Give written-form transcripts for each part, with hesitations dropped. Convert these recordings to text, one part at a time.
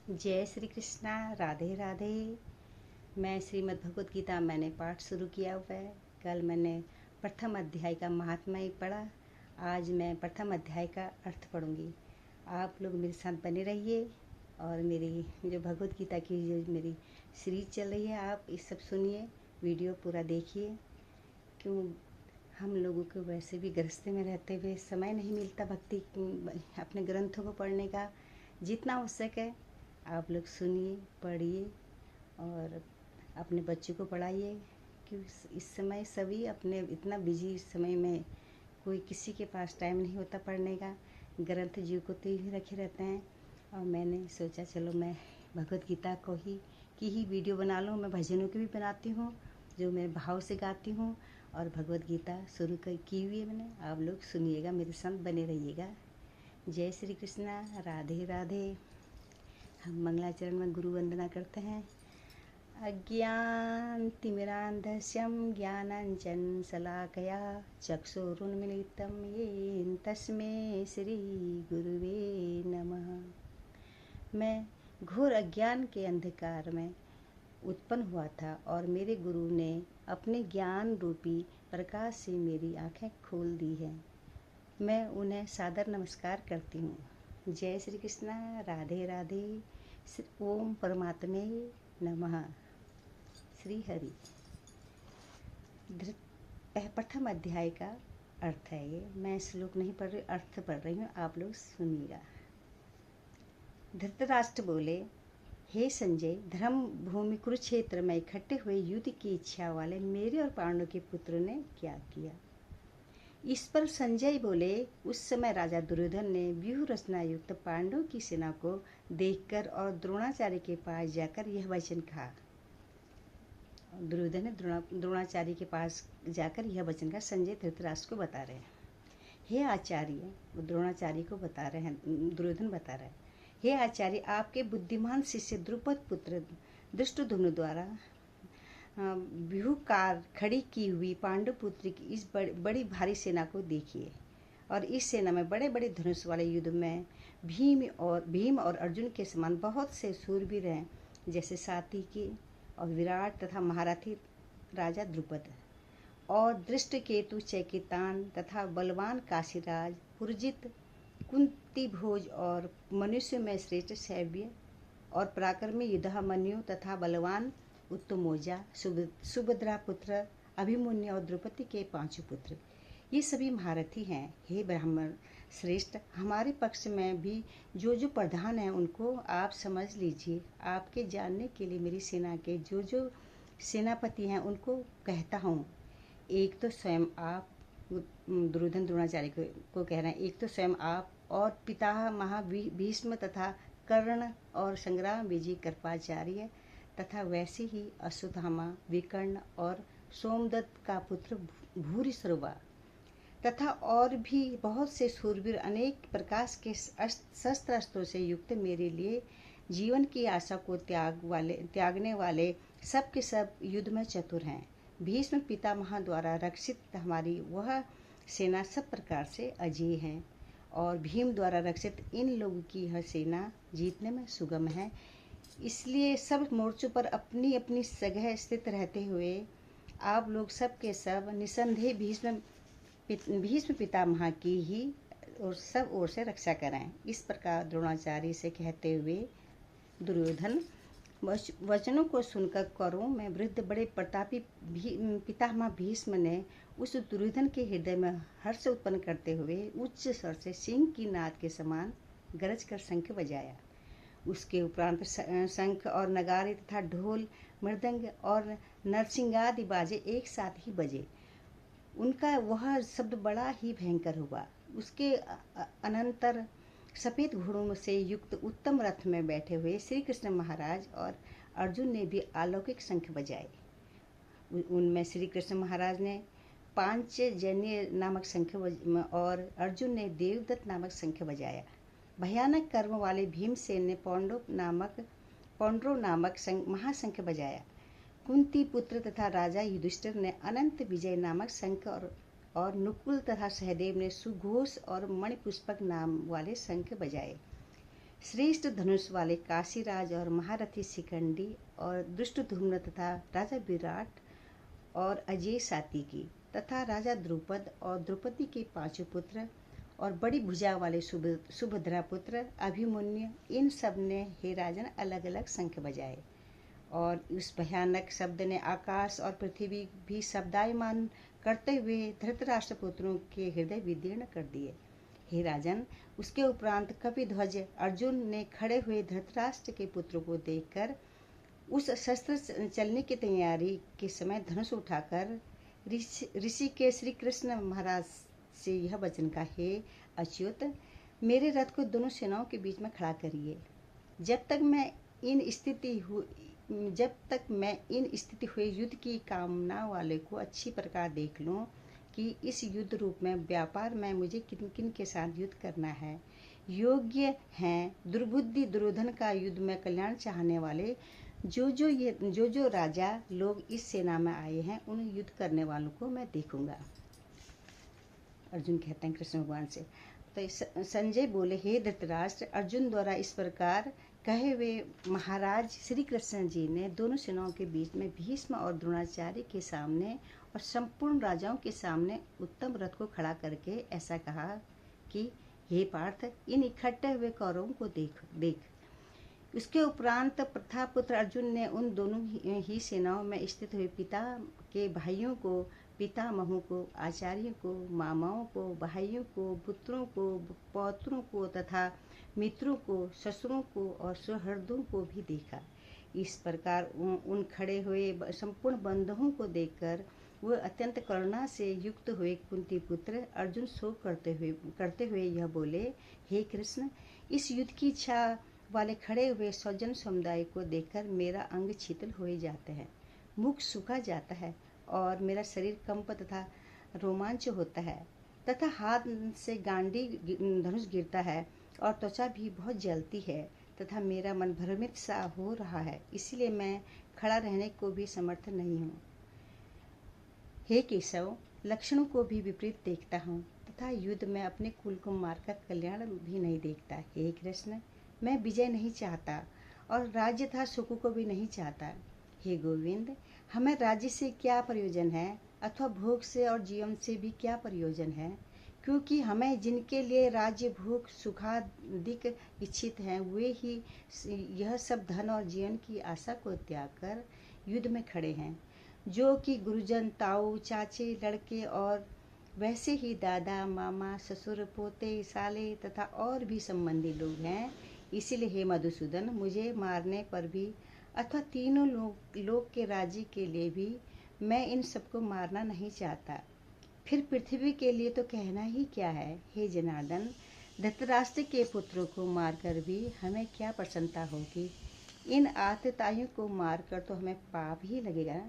जय श्री कृष्णा। राधे राधे। मैं श्रीमद् भगवत गीता मैंने पाठ शुरू किया हुआ है। कल मैंने प्रथम अध्याय का महात्म्य पढ़ा। आज मैं प्रथम अध्याय का अर्थ पढ़ूंगी। आप लोग मेरे साथ बने रहिए और मेरी जो भगवत गीता की जो मेरी सीरीज चल रही है आप इस सब सुनिए, वीडियो पूरा देखिए। क्यों हम लोगों को वैसे भी गृहस्थी में रहते हुए समय नहीं मिलता भक्ति अपने ग्रंथों को पढ़ने का। जितना हो सके आप लोग सुनिए, पढ़िए और अपने बच्चों को पढ़ाइए। क्योंकि इस समय सभी अपने इतना बिजी समय में कोई किसी के पास टाइम नहीं होता पढ़ने का। ग्रंथ जीव को तो ही रखे रहते हैं। और मैंने सोचा चलो मैं भगवत गीता को ही की ही वीडियो बना लूँ। मैं भजनों की भी बनाती हूँ जो मैं भाव से गाती हूँ, और भगवत गीता शुरू की हुई है मैंने। आप लोग सुनिएगा, मेरे साथ बने रहिएगा। जय श्री कृष्णा। राधे राधे। हम मंगलाचरण में गुरु वंदना करते हैं। अज्ञानतिमिरान्धस्यं ज्ञानाञ्जनशलाकया चक्षुरुन्मीलितं येन तस्मै श्रीगुरुवे नमः। मैं घोर अज्ञान के अंधकार में उत्पन्न हुआ था और मेरे गुरु ने अपने ज्ञान रूपी प्रकाश से मेरी आँखें खोल दी हैं। मैं उन्हें सादर नमस्कार करती हूँ। जय श्री कृष्णा। राधे राधे। ओम परमात्मे नमः। श्री हरि। प्रथम अध्याय का अर्थ है ये। मैं श्लोक नहीं पढ़ रही, अर्थ पढ़ रही हूँ, आप लोग सुनिएगा। धृतराष्ट्र बोले, हे संजय, धर्म भूमि कुरुक्षेत्र में इकट्ठे हुए युद्ध की इच्छा वाले मेरे और पांडु के पुत्रों ने क्या किया। इस पर संजय बोले, उस समय राजा दुर्योधन ने व्यूह रचना युक्त पांडवों की सेना को देखकर और द्रोणाचार्य के पास जाकर यह वचन कहा। दुर्योधन ने द्रोणाचार्य के पास जाकर यह वचन कहा। संजय धृतराष्ट्र को बता रहे हैं, हे आचार्य, द्रोणाचार्य को बता रहे हैं, दुर्योधन बता रहे हैं, हे आचार्य, आपके बुद्धिमान शिष्य द्रुपद पुत्र धृष्टद्युम्न द्वारा व्यूहकार खड़ी की हुई पांडु पुत्र की इस बड़ी भारी सेना को देखिए। और इस सेना में बड़े बड़े धनुष वाले युद्ध में भीम और अर्जुन के समान बहुत से शूरवीर हैं, जैसे सात्विकी और विराट तथा महारथी राजा द्रुपद और दृष्टकेतु चैकितान तथा बलवान काशीराज पुरजित कुंती भोज और मनुष्य में श्रेष्ठ शैव्य और पराक्रमी युद्धामन्यु तथा बलवान उत्तमोजा सुभद्रा पुत्र अभिमन्यु और द्रौपदी के 5 पुत्र, ये सभी महारथी हैं। हे ब्राह्मण श्रेष्ठ, हमारे पक्ष में भी जो जो प्रधान हैं उनको आप समझ लीजिए। आपके जानने के लिए मेरी सेना के जो जो सेनापति हैं उनको कहता हूँ। एक तो स्वयं आप, दुर्योधन द्रोणाचार्य को कह रहे हैं, एक तो स्वयं आप और पिता महाभीष्म तथा कर्ण और संग्राम विजय कृपाचार्य तथा वैसे ही अश्वत्थामा, विकर्ण और सोमदत्त का पुत्र भूरिश्रवा तथा और भी बहुत से शूरवीर अनेक प्रकार के शस्त्र अस्त्रों से युक्त मेरे लिए जीवन की आशा को त्यागने वाले सब के सब युद्ध में चतुर हैं। भीष्म पितामह द्वारा रक्षित हमारी वह सेना सब प्रकार से अजेय है और भीम द्वारा रक्षित इन लोगों की यह सेना जीतने में सुगम है। इसलिए सब मोर्चों पर अपनी अपनी जगह स्थित रहते हुए आप लोग सब के सब निसंदेह भीष्म पितामह की ही और सब ओर से रक्षा करें। इस प्रकार द्रोणाचार्य से कहते हुए दुर्योधन वचनों को सुनकर कौरवों में वृद्ध बड़े प्रतापी पितामह भीष्म ने उस दुर्योधन के हृदय में हर्ष उत्पन्न करते हुए उच्च स्वर से सिंह की नाद के समान गरज कर शंख बजाया। उसके उपरांत शंख और नगारे तथा ढोल, मृदंग और नरसिंगादि बाजे एक साथ ही बजे। उनका वह शब्द बड़ा ही भयंकर हुआ। उसके अनंतर सफ़ेद घोड़ों से युक्त उत्तम रथ में बैठे हुए श्री कृष्ण महाराज और अर्जुन ने भी अलौकिक शंख बजाए। उनमें श्री कृष्ण महाराज ने पांचजन्य नामक शंख और अर्जुन ने देवदत्त नामक शंख बजाया। भयानक कर्म वाले भीमसेन ने पौंड्रो नामक महाशंख बजाया। कुंती पुत्र तथा राजा युधिष्ठिर ने अनंत विजय नामक शंख और नुकुल तथा सहदेव ने सुघोष और मणिपुष्पक नाम वाले शंख बजाए। श्रेष्ठ धनुष वाले काशीराज और महारथी शिखंडी और दुष्टधुम्न तथा राजा विराट और अजय सात्विकी तथा राजा द्रुपद और द्रौपदी के 5 पुत्र और बड़ी भुजा वाले सुभद्रा पुत्र अभिमन्यु, इन सब ने हे राजन अलग अलग शंख बजाए और उस भयानक शब्द ने आकाश और पृथ्वी भी शब्दायमान करते हुए धृतराष्ट्र पुत्रों के हृदय विदीर्ण कर दिए। हे राजन, उसके उपरांत कपिध्वज अर्जुन ने खड़े हुए धृतराष्ट्र के पुत्रों को देखकर उस शस्त्र चलने की तैयारी के समय धनुष उठाकर ऋषि के श्री कृष्ण महाराज से यह वचन का, हे अच्युत, मेरे रथ को दोनों सेनाओं के बीच में खड़ा करिए। जब तक मैं इन स्थिति हुए युद्ध की कामना वाले को अच्छी प्रकार देख लूं कि इस युद्ध रूप में व्यापार में मुझे किन किन के साथ युद्ध करना है। योग्य हैं दुर्बुद्धि दुर्योधन का युद्ध में कल्याण चाहने वाले जो राजा लोग इस सेना में आए हैं, उन युद्ध करने वालों को मैं देखूंगा। अर्जुन कहते हैं कृष्ण भगवान से। तो संजय बोले, हे धृतराष्ट्र, अर्जुन द्वारा इस प्रकार कहे हुए महाराज श्री कृष्ण जी ने दोनों सेनाओं के बीच में भीष्म और द्रोणाचार्य के सामने और संपूर्ण राजाओं के सामने उत्तम रथ को खड़ा करके ऐसा कहा कि हे पार्थ, इन इकट्ठे हुए कौरवों को देख। उसके उपरांत प्रथापुत्र अर्जुन ने उन दोनों ही सेनाओं में स्थित हुए पिता के भाइयों को, पितामहों को, आचार्यों को, मामाओं को, भाइयों को, पुत्रों को, पौत्रों को तथा मित्रों को, ससुरों को और सुहृदों को भी देखा। इस प्रकार उन खड़े हुए संपूर्ण बंधुओं को देखकर वह अत्यंत करुणा से युक्त हुए कुंती पुत्र अर्जुन शोक करते हुए यह बोले, हे कृष्ण, इस युद्ध की इच्छा वाले खड़े हुए स्वजन समुदाय को देखकर मेरा अंग शीतल हो जाते हैं, मुख सूखा जाता है और मेरा शरीर कंप तथा रोमांच होता है तथा हाथ से गांडी धनुष गिरता है और त्वचा भी बहुत जलती है तथा मेरा मन भ्रमित सा हो रहा है, इसलिए मैं खड़ा रहने को भी समर्थ नहीं हूँ। हे केशव, लक्षणों को भी विपरीत देखता हूँ तथा युद्ध में अपने कुल को मारकर कल्याण भी नहीं देखता। हे कृष्ण, मैं विजय नहीं चाहता और राज्य तथा सुख को भी नहीं चाहता। हे गोविंद, हमें राज्य से क्या प्रयोजन है अथवा भोग से और जीवन से भी क्या प्रयोजन है, क्योंकि हमें जिनके लिए राज्य भोग सुखादिक इच्छित हैं, वे ही यह सब धन और जीवन की आशा को त्याग कर युद्ध में खड़े हैं, जो कि गुरुजन, ताऊ, चाचे, लड़के और वैसे ही दादा, मामा, ससुर, पोते, साले तथा और भी संबंधी लोग हैं। इसीलिए हे मधुसूदन, मुझे मारने पर भी अथवा तीनों लोग के राज्य के लिए भी मैं इन सबको मारना नहीं चाहता। फिर पृथ्वी के लिए तो कहना ही क्या है। हे जनार्दन, धृतराष्ट्र के पुत्रों को मारकर भी हमें क्या प्रसन्नता होगी। इन आतताइयों को मारकर तो हमें पाप ही लगेगा।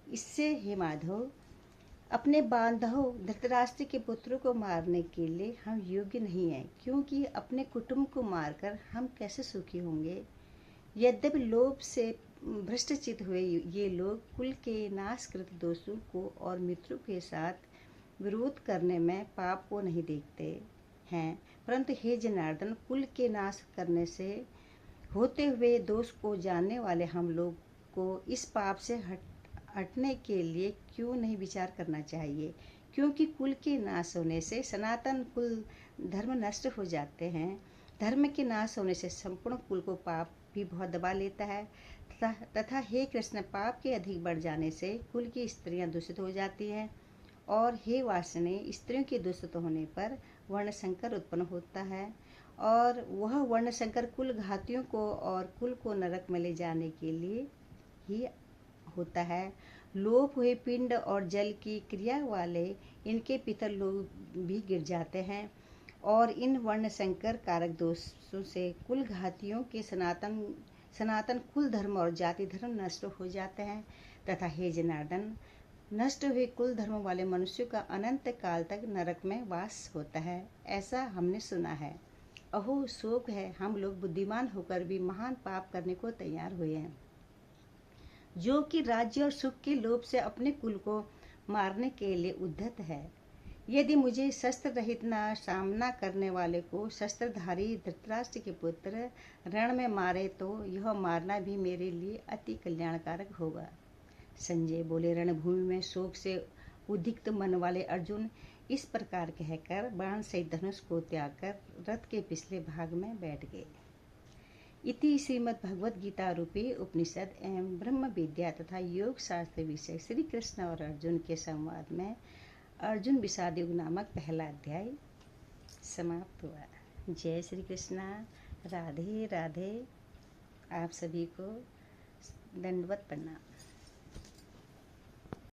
इससे हे माधव, अपने बांधव धृतराष्ट्र के पुत्रों को मारने के लिए हम योग्य नहीं हैं, क्योंकि अपने कुटुंब को मारकर हम कैसे सुखी होंगे। यद्यपि लोभ से भ्रष्टचित हुए ये लोग कुल के नाशकृत दोषों को और मित्रों के साथ विरोध करने में पाप को नहीं देखते हैं, परंतु हे जनार्दन, कुल के नाश करने से होते हुए दोष को जानने वाले हम लोग को इस पाप से हटने के लिए क्यों नहीं विचार करना चाहिए, क्योंकि कुल के नाश होने से सनातन कुल धर्म नष्ट हो जाते हैं। धर्म के नाश होने से संपूर्ण कुल को पाप भी बहुत दबा लेता है तथा हे कृष्ण, पाप के अधिक बढ़ जाने से कुल की स्त्रियां दूषित हो जाती हैं और हे वासने, स्त्रियों के दूषित होने पर वर्ण संकर उत्पन्न होता है और वह वर्ण संकर कुल घातियों को और कुल को नरक में ले जाने के लिए ही होता है। लोप हुए पिंड और जल की क्रिया वाले इनके पितर लोग भी गिर जाते हैं और इन वर्ण संकर कारक दोषों से कुल घातियों के सनातन कुल धर्म और जाति धर्म नष्ट हो जाते हैं तथा हे जनार्दन, नष्ट हुए कुल धर्म वाले मनुष्यों का अनंत काल तक नरक में वास होता है, ऐसा हमने सुना है। अहो शोक है, हम लोग बुद्धिमान होकर भी महान पाप करने को तैयार हुए हैं, जो कि राज्य और सुख के लोभ से अपने कुल को मारने के लिए उद्धत है। यदि मुझे शस्त्र रहित न सामना करने वाले को शस्त्रधारी धृतराष्ट्र के पुत्र रण में मारे तो यह मारना भी मेरे लिए अति कल्याणकारक होगा। संजय बोले, रणभूमि में शोक से उद्विग्न मन वाले अर्जुन इस प्रकार कहकर बाण से धनुष को त्याग कर रथ के पिछले भाग में बैठ गए। इति श्रीमद् भगवद गीता रूपी उपनिषद एवं ब्रह्म विद्या तथा योग शास्त्र विषय श्री कृष्ण और अर्जुन के संवाद में अर्जुन विषाद युग नामक पहला अध्याय समाप्त हुआ। जय श्री कृष्णा। राधे राधे। आप सभी को दंडवत प्रणाम।